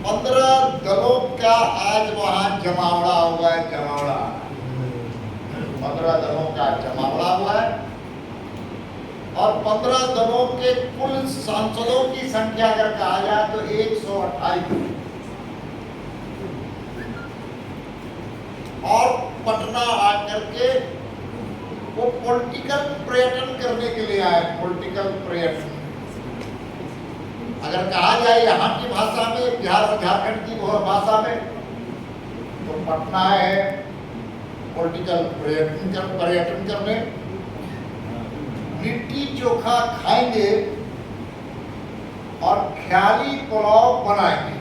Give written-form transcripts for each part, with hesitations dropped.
15 दलों का आज वहां जमावड़ा हुआ है, जमावड़ा 15 दलों का जमावड़ा हुआ है। और 15 दलों के कुल सांसदों की संख्या अगर कहा जाए तो 128। और पटना आकर के वो पॉलिटिकल पर्यटन करने के लिए आए। पॉलिटिकल पर्यटन अगर कहा जाए यहाँ की भाषा में, बिहार और झारखंड की भाषा में, तो पटना है पॉलिटिकल पर्यटन करने। लिट्टी चोखा खाएंगे और ख्याली पुलाव बनाएंगे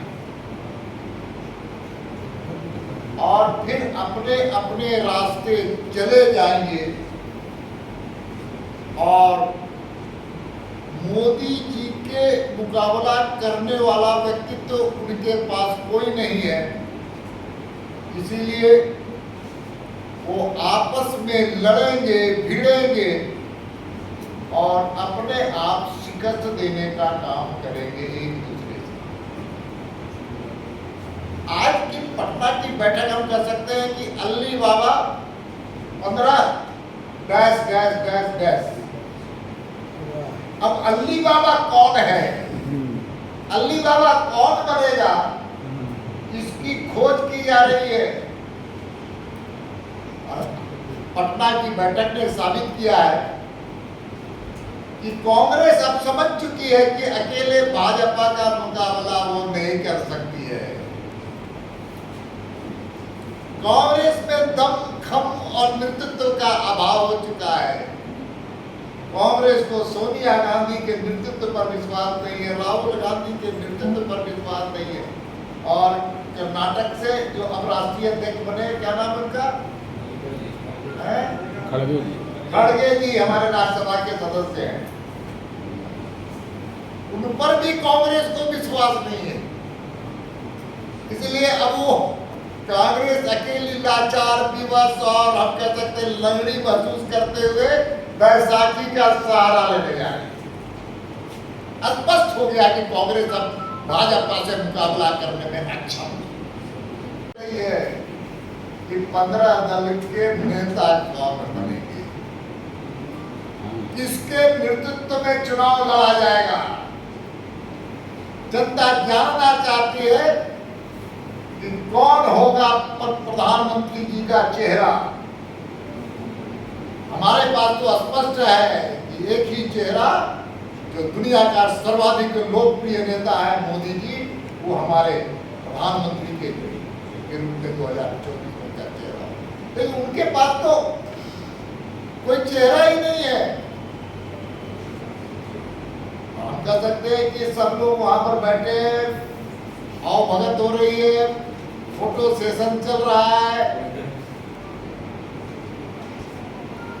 और फिर अपने अपने रास्ते चले जाएंगे। और मोदी जी के मुकाबला करने वाला व्यक्तित्व तो उनके पास कोई नहीं है, इसीलिए वो आपस में लड़ेंगे, भिड़ेंगे और अपने आप शिकस्त देने का काम करेंगे एक दूसरे से। आज की पटना की बैठक हम कह सकते हैं कि अली बाबा 15 डैश डैश डैश डैश। अब अली बाबा कौन है, अली बाबा कौन बनेगा, इसकी खोज की जा रही है। पटना की बैठक ने साबित किया है कि कांग्रेस अब समझ चुकी है कि अकेले भाजपा का मुकाबला वो नहीं कर सकती है। कांग्रेस में दम, खम और नेतृत्व का अभाव हो चुका है। कांग्रेस को सोनिया गांधी के नेतृत्व पर विश्वास नहीं है, राहुल गांधी के नेतृत्व पर विश्वास नहीं है। और कर्नाटक से जो अब राष्ट्रीय अध्यक्ष बने, क्या नाम उनका, खड़गे जी हमारे राज्यसभा के सदस्य हैं, उन पर भी कांग्रेस को विश्वास नहीं है। इसलिए अब वो कांग्रेस अकेली लाचार, विवश और हम कह सकते हैं लंगड़ी महसूस करते हुए बैसाखी का सहारा लेने जा रही है। स्पष्ट हो गया कि कांग्रेस अब भाजपा से मुकाबला करने में अक्षम है कि 15 दल के नेता कौन बनेंगे, किसके नेतृत्व में चुनाव लड़ा जाएगा। जनता जानना चाहती है कि कौन होगा प्रधानमंत्री जी का चेहरा। हमारे पास तो स्पष्ट है कि एक ही चेहरा, जो दुनिया का सर्वाधिक लोकप्रिय नेता है मोदी जी, वो हमारे प्रधानमंत्री के रूप में 2024 में का चेहरा। लेकिन उनके पास तो कोई चेहरा ही नहीं है। हम कह सकते हैं कि सब लोग वहां पर बैठे, आओ भगत हो रही है, फोटो सेशन चल रहा है।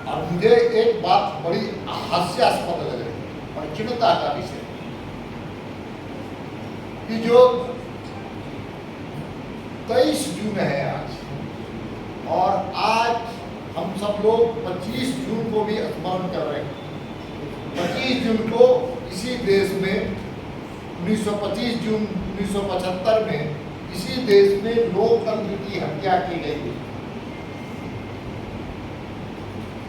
और मुझे एक बात बड़ी हास्यास्पद लग रही है और चिंता का विषय कि जो 23 जून है आज, और आज हम सब लोग 25 जून को भी स्मरण कर रहे हैं। 25 जून को इसी देश में 25 जून 1975 में इसी देश में लोकतंत्र की हत्या की गई,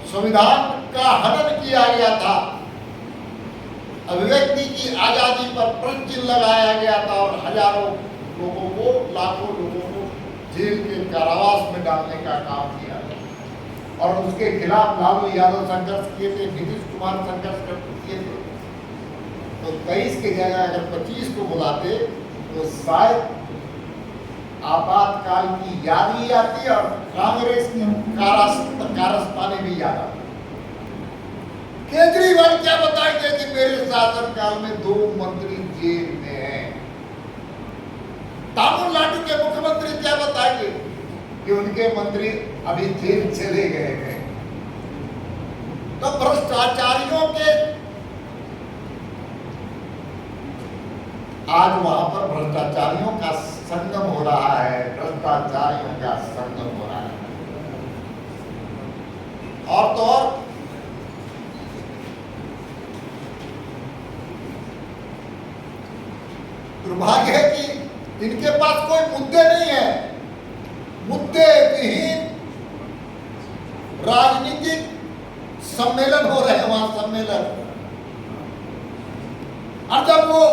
संविधान का हनन किया गया था, अभिव्यक्ति की आजादी पर प्रश्न चिन्ह लगाया गया था और हजारों लोगों को, लाखों लोगों को जेल के कारावास में डालने का काम किया गया। और उसके खिलाफ लालू यादव संघर्ष किए थे, नीतीश कुमार संघर्ष किए थे। तो 23 की जगह अगर 25 को बुलाते तो शायद आपातकाल की याद ही आती और कांग्रेस की कारस्तानी भी याद आती। केजरीवाल क्या बताएंगे कि मेरे शासनकाल में 2 मंत्री जेल में हैं। तमिलनाडु के मुख्यमंत्री क्या बताएंगे कि उनके मंत्री अभी जेल चले गए हैं। तो भ्रष्टाचारियों के आज वहां पर भ्रष्टाचारियों का संगम हो रहा है, भ्रष्टाचारियों का संगम हो रहा है। और तो और दुर्भाग्य है कि इनके पास कोई मुद्दे नहीं है, मुद्दे विहीन राजनीतिक सम्मेलन हो रहे हैं वहां, सम्मेलन। और जब वो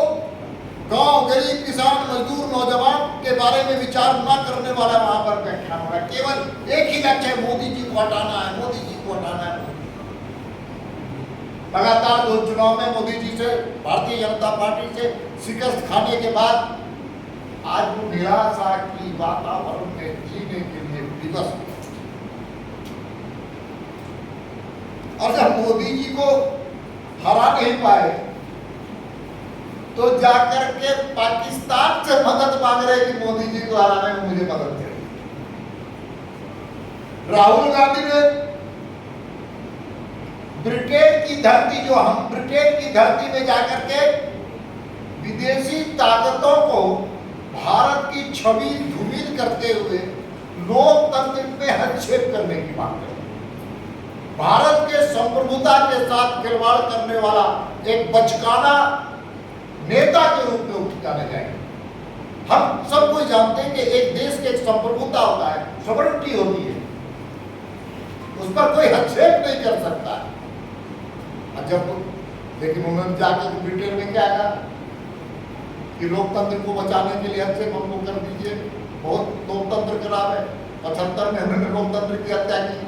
गांव, गरीब, किसान, मजदूर, नौजवान के बारे में विचार न करने वाला वहां पर व्याख्यान हो रहा है, केवल एक ही लक्ष्य है, मोदी जी को हटाना है, मोदी जी को हटाना है। लगातार 2 चुनाव में मोदी जी से, भारतीय जनता पार्टी से शिकस्त खाने के बाद आज वो निराशा की वातावरण में जीने के लिए विवश है। और जब मोदी जी को हरा नहीं पाए तो जाकर के पाकिस्तान से मदद मांग रहे कि मोदी जी को हराने में मुझे मदद करें। राहुल गांधी ने ब्रिटेन की धरती, जो हम ब्रिटेन की धरती में जाकर के विदेशी ताकतों को भारत की छवि धूमिल करते हुए लोकतंत्र में हस्तक्षेप करने की बात कर, भारत के संप्रभुता के साथ खिलवाड़ करने वाला एक बचकाना नेता के रूप में उठ जाने जाएंगे। हम सब कोई जानते हैं कि एक देश के एक संप्रभुता होता है, सॉवरेनिटी होती है, उस पर कोई हस्तक्षेप नहीं कर सकता। जब लेकिन उन्होंने जाकर ब्रिटेन में क्या कहा कि लोकतंत्र को बचाने के लिए हस्तक्षेप हमको कर दीजिए, बहुत लोकतंत्र खराब है। 75 में उन्होंने लोकतंत्र की हत्या की।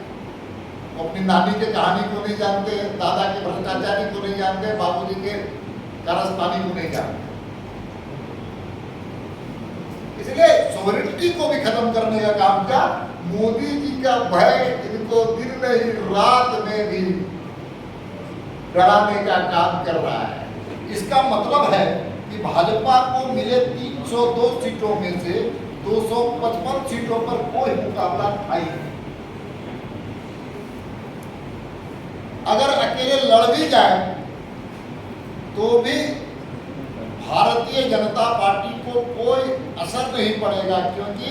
अपनी नानी के कहानी को नहीं जानते, दादा के भ्रष्टाचारी को नहीं जानते, बाबूजी के कारस्तानी को नहीं जानते। इसलिए सॉवरेनिटी को भी खत्म करने का काम किया। मोदी जी का भय इनको दिन नहीं रात में भी डराने का काम कर रहा है। इसका मतलब है कि भाजपा को मिले 302 सीटों में से 255 सीटों पर कोई मुकाबला था ही नहीं। अगर अकेले लड़ भी जाए तो भी भारतीय जनता पार्टी को कोई असर नहीं पड़ेगा, क्योंकि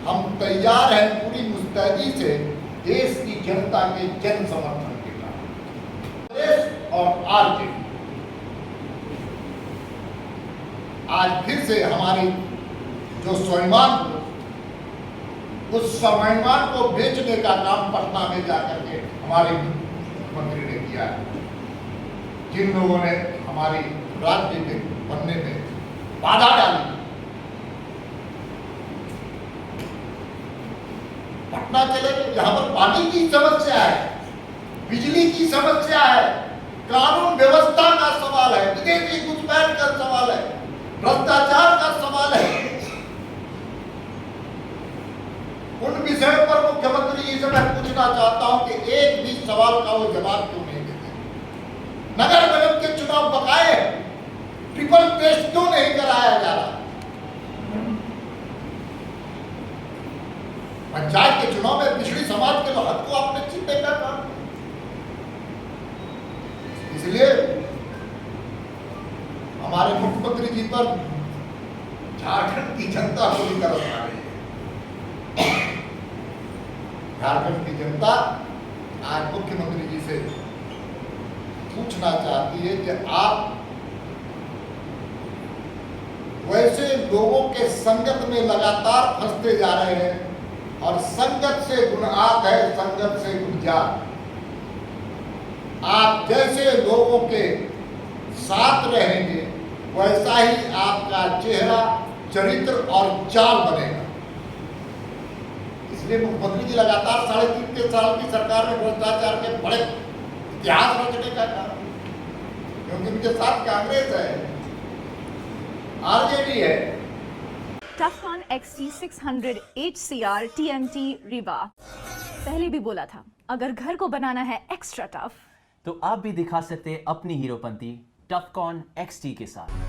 हम तैयार हैं पूरी मुस्तैदी से देश की जनता के जन समर्थन के कारण। कांग्रेस और आरजेडी आज फिर से हमारी जो स्वाभिमान, उस स्वाभिमान को बेचने का काम पटना में जाकर के हमारे मुख्यमंत्री ने किया है। जिन लोगों ने हमारी राज्य के बनने में बाधा डाली, पटना चले गए। यहाँ पर पानी की समस्या है, बिजली की समस्या है, कानून व्यवस्था का सवाल है, विदेशी घुसपैठ का सवाल है, भ्रष्टाचार का सवाल है। उन विषयों पर मुख्यमंत्री जी से मैं पूछना चाहता हूं कि एक भी सवाल का वो जवाब क्यों नहीं देते? नगर निगम के चुनाव बकाए, ट्रिपल टेस्ट क्यों नहीं कराया जा रहा? पंचायत के चुनाव में पिछड़ी समाज के हक को आपने छीनने का काम। इसलिए हमारे मुख्यमंत्री जी पर झारखंड की जनता पूरी तरह आ रही है। झारखंड की जनता आज मुख्यमंत्री जी से पूछना चाहती है कि आप वैसे लोगों के संगत में लगातार फंसते जा रहे हैं, और संगत से गुनाह है, संगत से गुंजात। आप जैसे लोगों के साथ रहेंगे वैसा ही आपका चेहरा, चरित्र और चाल बनेगा। इसलिए मुख्यमंत्री जी लगातार 3.5 साल की सरकार में भ्रष्टाचार के बड़े इतिहास रचने का काम, क्योंकि उनके साथ कांग्रेस है, आरजेडी है। टफकॉन XT 600 HCR TMT रिवा। पहले भी बोला था, अगर घर को बनाना है एक्स्ट्रा टफ, तो आप भी दिखा सकते हैं अपनी हीरोपंती टफकॉन XT के साथ।